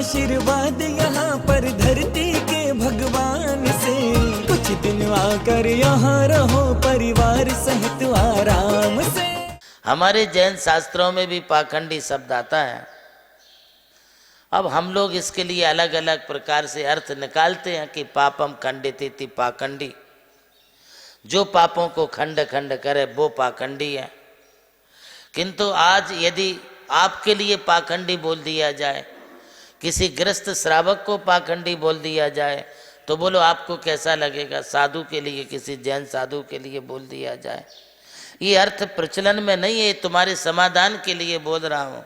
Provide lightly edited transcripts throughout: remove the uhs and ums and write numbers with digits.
आशीर्वाद यहाँ पर धरती के भगवान से। कुछ दिन आकर यहाँ रहो परिवार सहित आराम से। हमारे जैन शास्त्रों में भी पाखंडी शब्द आता है। अब हम लोग इसके लिए अलग अलग प्रकार से अर्थ निकालते हैं कि पापम खंडित पाखंडी, जो पापों को खंड खंड करे वो पाखंडी है। किंतु आज यदि आपके लिए पाखंडी बोल दिया जाए, किसी गृहस्थ श्रावक को पाखंडी बोल दिया जाए, तो बोलो आपको कैसा लगेगा? साधु के लिए, किसी जैन साधु के लिए बोल दिया जाए, ये अर्थ प्रचलन में नहीं है। तुम्हारे समाधान के लिए बोल रहा हूं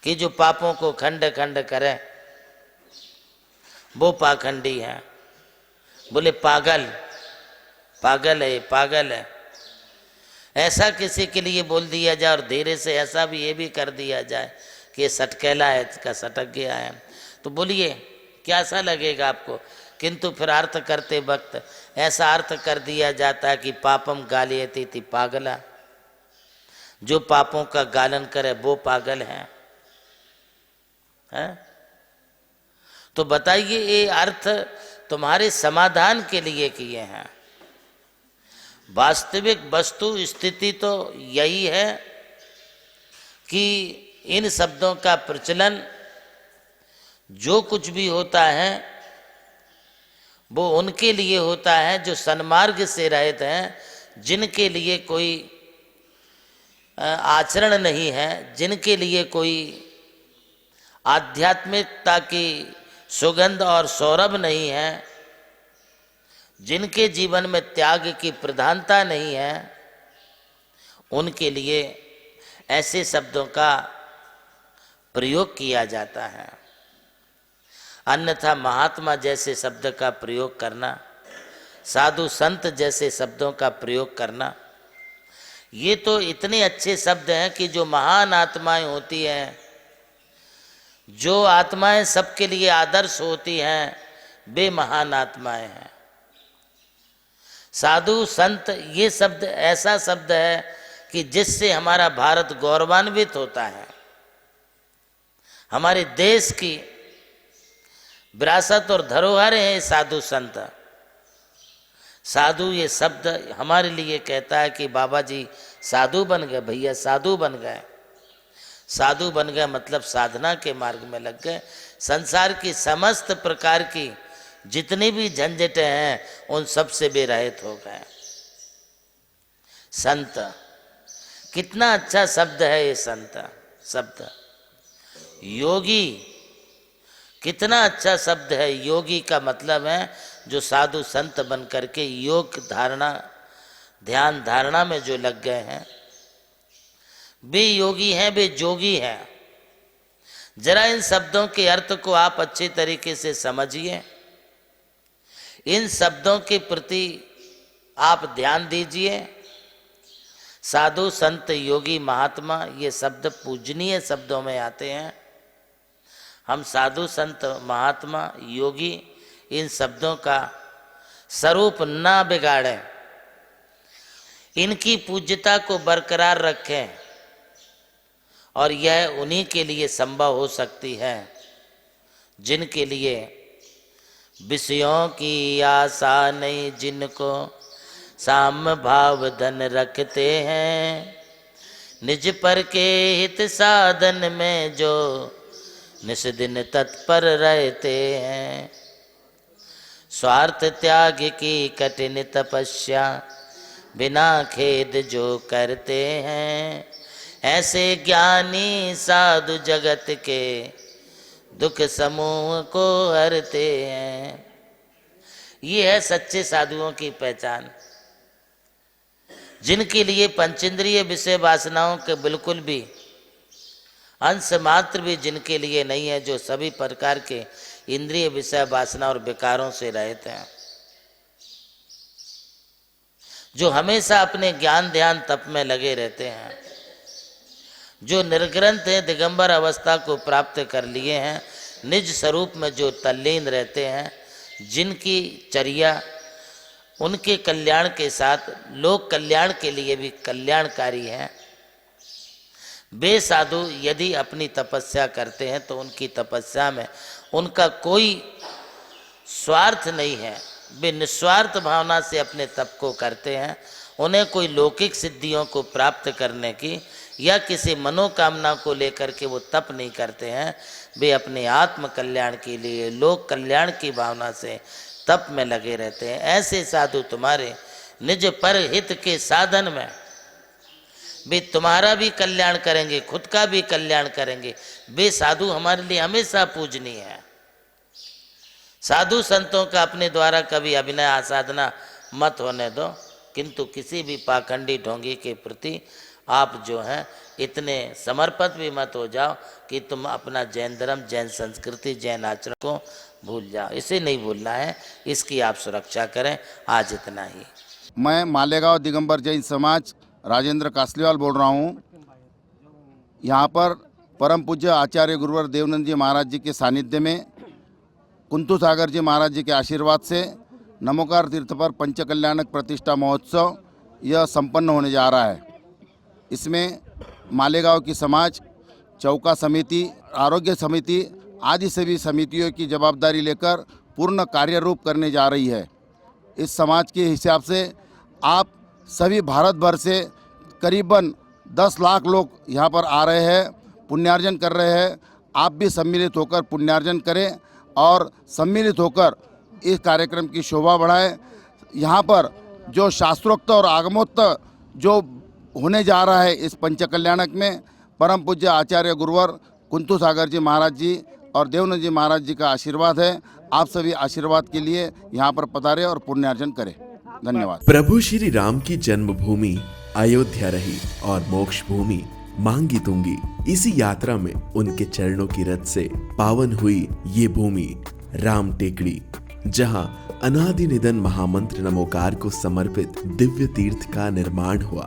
कि जो पापों को खंड खंड करे वो पाखंडी है। बोले पागल, पागल है, पागल है, ऐसा किसी के लिए बोल दिया जाए और धीरे से ऐसा भी ये भी कर दिया जाए कि ये सटकेला है, इसका सटक गया है, तो बोलिए कैसा लगेगा आपको? किंतु फिर अर्थ करते वक्त ऐसा अर्थ कर दिया जाता है कि पापम गालियती पागला, जो पापों का गालन करे वो पागल है। तो बताइए ये अर्थ तुम्हारे समाधान के लिए किए हैं। वास्तविक वस्तु स्थिति तो यही है कि इन शब्दों का प्रचलन जो कुछ भी होता है वो उनके लिए होता है जो सन्मार्ग से रहित हैं, जिनके लिए कोई आचरण नहीं है, जिनके लिए कोई आध्यात्मिकता की सुगंध और सौरभ नहीं है, जिनके जीवन में त्याग की प्रधानता नहीं है, उनके लिए ऐसे शब्दों का प्रयोग किया जाता है। अन्यथा महात्मा जैसे शब्द का प्रयोग करना, साधु संत जैसे शब्दों का प्रयोग करना, ये तो इतने अच्छे शब्द हैं कि जो महान आत्माएं होती हैं, जो आत्माएं सबके लिए आदर्श होती हैं, वे महान आत्माएं हैं। साधु संत ये शब्द ऐसा शब्द है कि जिससे हमारा भारत गौरवान्वित होता है। हमारे देश की विरासत और धरोहर है साधु संत। साधु ये शब्द हमारे लिए कहता है कि बाबा जी साधु बन गए, भैया साधु बन गए। साधु बन गए मतलब साधना के मार्ग में लग गए, संसार की समस्त प्रकार की जितनी भी झंझटें हैं उन सब से बेरहित हो गए। संत कितना अच्छा शब्द है ये संत शब्द। योगी कितना अच्छा शब्द है। योगी का मतलब है जो साधु संत बन करके योग धारणा ध्यान धारणा में जो लग गए हैं, वे योगी हैं, वे जोगी हैं। जरा इन शब्दों के अर्थ को आप अच्छे तरीके से समझिए, इन शब्दों के प्रति आप ध्यान दीजिए। साधु संत योगी महात्मा ये शब्द पूजनीय शब्दों में आते हैं। हम साधु संत महात्मा योगी इन शब्दों का स्वरूप ना बिगाड़ें, इनकी पूज्यता को बरकरार रखें, और यह उन्हीं के लिए संभव हो सकती है जिनके लिए विषयों की आशा नहीं, जिनको साम भाव धन रखते हैं, निज पर के हित साधन में जो निस दिन तत्पर रहते हैं। स्वार्थ त्याग की कठिन तपस्या बिना खेद जो करते हैं, ऐसे ज्ञानी साधु जगत के दुख समूह को हरते हैं। ये है सच्चे साधुओं की पहचान, जिनके लिए पंचेंद्रिय विषय वासनाओं के बिल्कुल भी अंश मात्र भी जिनके लिए नहीं है, जो सभी प्रकार के इंद्रिय विषय वासना और विकारों से रहित हैं, जो हमेशा अपने ज्ञान ध्यान तप में लगे रहते हैं, जो निर्ग्रंथ है, दिगंबर अवस्था को प्राप्त कर लिए हैं, निज स्वरूप में जो तल्लीन रहते हैं, जिनकी चर्या उनके कल्याण के साथ लोक कल्याण के लिए भी कल्याणकारी है, वे साधु यदि अपनी तपस्या करते हैं तो उनकी तपस्या में उनका कोई स्वार्थ नहीं है, वे निस्वार्थ भावना से अपने तप को करते हैं। उन्हें कोई लौकिक सिद्धियों को प्राप्त करने की या किसी मनोकामना को लेकर के वो तप नहीं करते हैं, वे अपने आत्म कल्याण के लिए, लोक कल्याण की भावना से तप में लगे रहते हैं। ऐसे साधु तुम्हारे निज पर हित के साधन में वे तुम्हारा भी कल्याण करेंगे, खुद का भी कल्याण करेंगे। वे साधु हमारे लिए हमेशा पूजनीय है। साधु संतों का अपने द्वारा कभी अभिनय आसाधना मत होने दो, किंतु किसी भी पाखंडी ढोंगी के प्रति आप जो हैं इतने समर्पित भी मत हो जाओ कि तुम अपना जैन धर्म, जैन संस्कृति, जैन आचरण को भूल जाओ। इसे नहीं भूलना है, इसकी आप सुरक्षा करें। आज इतना ही। मैं मालेगांव दिगंबर जैन समाज राजेंद्र कासलीवाल बोल रहा हूँ। यहाँ पर परम पूज्य आचार्य गुरुवर देवनंद जी महाराज जी के सानिध्य में कुंतु सागर जी महाराज जी के आशीर्वाद से नमोकार तीर्थ पर पंचकल्याणक प्रतिष्ठा महोत्सव यह संपन्न होने जा रहा है। इसमें मालेगांव की समाज, चौका समिति, आरोग्य समिति आदि सभी समितियों की जवाबदारी लेकर पूर्ण कार्य रूप करने जा रही है। इस समाज के हिसाब से आप सभी भारत भर से करीबन 10 लाख लोग यहाँ पर आ रहे हैं, पुण्यार्जन कर रहे हैं। आप भी सम्मिलित होकर पुण्यार्जन करें और सम्मिलित होकर इस कार्यक्रम की शोभा बढ़ाएं। यहाँ पर जो शास्त्रोक्त और आगमोक्त जो होने जा रहा है इस पंचकल्याणक में, परम पूज्य आचार्य गुरुवर कुंतु सागर जी महाराज जी और देवनंद जी महाराज जी का आशीर्वाद है। आप सभी आशीर्वाद के लिए यहाँ पर पधारें और पुण्यार्जन करें। धन्यवाद। प्रभु श्री राम की जन्मभूमि अयोध्या रही और मोक्ष भूमि मांगी तुंगी। इसी यात्रा में उनके चरणों की रथ से पावन हुई ये भूमि राम टेकड़ी, जहां अनादि निधन महामंत्र नमोकार को समर्पित दिव्य तीर्थ का निर्माण हुआ।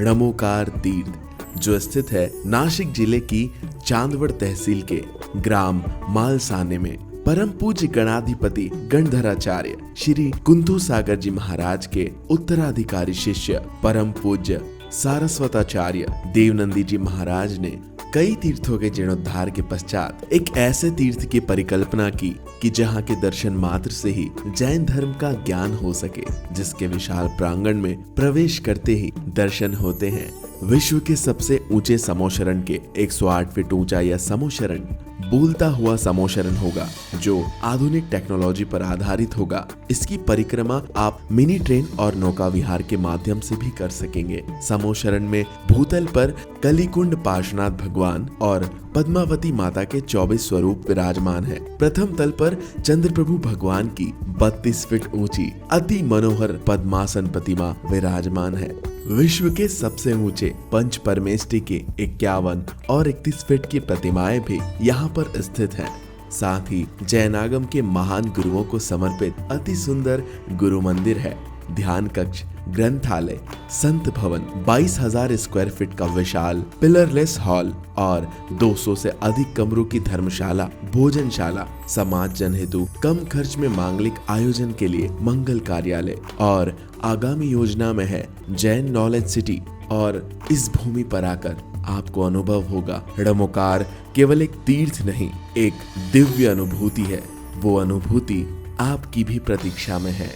नमोकार तीर्थ जो स्थित है नासिक जिले की चांदवड़ तहसील के ग्राम मालसाने में, परम पूज्य गणाधिपति गणधराचार्य श्री कुंतु सागर जी महाराज के उत्तराधिकारी शिष्य परम पूज्य सारस्वताचार्य देवनंदी जी महाराज ने कई तीर्थों के जीर्णोद्धार के पश्चात एक ऐसे तीर्थ की परिकल्पना की कि जहां के दर्शन मात्र से ही जैन धर्म का ज्ञान हो सके, जिसके विशाल प्रांगण में प्रवेश करते ही दर्शन होते हैं विश्व के सबसे ऊंचे समोशरण के 108 फीट ऊंचा यह समोशरण बोलता हुआ समोशरण होगा, जो आधुनिक टेक्नोलॉजी पर आधारित होगा। इसकी परिक्रमा आप मिनी ट्रेन और नौका विहार के माध्यम से भी कर सकेंगे। समोशरण में भूतल पर कलिकुंड पार्श्वनाथ भगवान और पद्मावती माता के 24 स्वरूप विराजमान है। प्रथम तल पर चंद्रप्रभु भगवान की 32 फीट ऊंची अति मनोहर पद्मासन प्रतिमा विराजमान है। विश्व के सबसे ऊंचे पंच परमेष्टि के 51 और 31 फीट की प्रतिमाएं भी यहाँ पर स्थित हैं। साथ ही जैनागम के महान गुरुओं को समर्पित अति सुंदर गुरु मंदिर है। ध्यान कक्ष, ग्रंथालय, संत भवन, 22,000 स्क्वायर फीट का विशाल पिलरलेस हॉल और 200 से अधिक कमरों की धर्मशाला, भोजनशाला, समाज जन हेतु कम खर्च में मांगलिक आयोजन के लिए मंगल कार्यालय और आगामी योजना में है जैन नॉलेज सिटी। और इस भूमि पर आकर आपको अनुभव होगा नमोकार केवल एक तीर्थ नहीं, एक दिव्य अनुभूति है। वो अनुभूति आपकी भी प्रतीक्षा में है।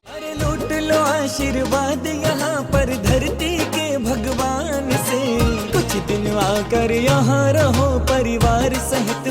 अरे लूट लो आशीर्वाद यहाँ पर धरती के भगवान से, कुछ दिन आकर यहाँ रहो परिवार सहित।